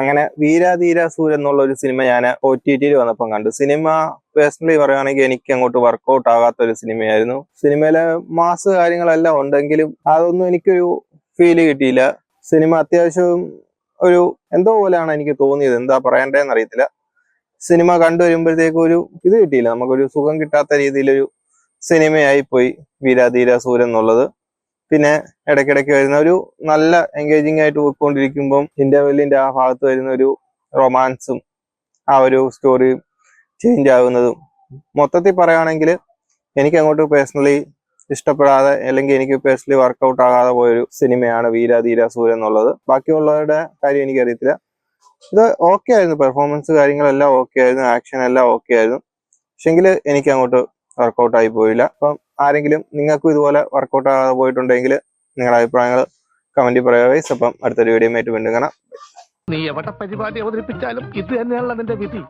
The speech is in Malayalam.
അങ്ങനെ വീരാധീര സൂര്യൻ എന്നുള്ള ഒരു സിനിമ ഞാൻ OTT വന്നപ്പം കണ്ടു. സിനിമ പേഴ്സണലി പറയുകയാണെങ്കിൽ എനിക്ക് അങ്ങോട്ട് വർക്കൗട്ട് ആകാത്ത ഒരു സിനിമയായിരുന്നു. സിനിമയിലെ മാസ് കാര്യങ്ങളെല്ലാം ഉണ്ടെങ്കിലും അതൊന്നും എനിക്കൊരു ഫീല് കിട്ടിയില്ല. സിനിമ അത്യാവശ്യം ഒരു എന്തോ പോലെയാണ് എനിക്ക് തോന്നിയത്, എന്താ പറയണ്ടേന്ന് അറിയത്തില്ല. സിനിമ കണ്ടുവരുമ്പോഴത്തേക്കും ഒരു ഇത് കിട്ടിയില്ല, നമുക്കൊരു സുഖം കിട്ടാത്ത രീതിയിലൊരു സിനിമയായി പോയി വീരാധീര സൂര്യൻ എന്നുള്ളത്. പിന്നെ ഇടയ്ക്കിടയ്ക്ക് വരുന്ന ഒരു നല്ല എൻഗേജിങ് ആയിട്ട് പോയിക്കൊണ്ടിരിക്കുമ്പം ഇന്റർവെല്ലിന്റെ ആ ഭാഗത്ത് വരുന്ന ഒരു റൊമാൻസും ആ ഒരു സ്റ്റോറിയും ചേഞ്ച് ആകുന്നതും മൊത്തത്തിൽ പറയുകയാണെങ്കിൽ എനിക്ക് അങ്ങോട്ട് പേഴ്സണലി ഇഷ്ടപ്പെടാതെ അല്ലെങ്കിൽ എനിക്ക് പേഴ്സണലി വർക്കൗട്ട് ആകാതെ പോയൊരു സിനിമയാണ് വീരാധീര സൂര്യൻ എന്നുള്ളത്. ബാക്കിയുള്ളവരുടെ കാര്യം എനിക്കറിയത്തില്ല. ഇത് ഓക്കെ ആയിരുന്നു, പെർഫോമൻസ് കാര്യങ്ങളെല്ലാം ഓക്കെ ആയിരുന്നു, ആക്ഷൻ എല്ലാം ഓക്കെ ആയിരുന്നു. പക്ഷെങ്കിൽ എനിക്ക് അങ്ങോട്ട് വർക്കൗട്ട് ആയി പോയില്ല. അപ്പം ആരെങ്കിലും നിങ്ങൾക്കും ഇതുപോലെ വർക്കൗട്ട് ആകാതെ പോയിട്ടുണ്ടെങ്കിൽ നിങ്ങളുടെ അഭിപ്രായങ്ങൾ കമന്റിൽ പറയുക. അപ്പം അടുത്തൊരു വീഡിയോ ആയിട്ട് വീണ്ടും കാണാം. നീ എവിടെ പരിപാടി അവതരിപ്പിച്ചാലും ഇത് തന്നെയാണല്ലോ നിന്റെ വിധി.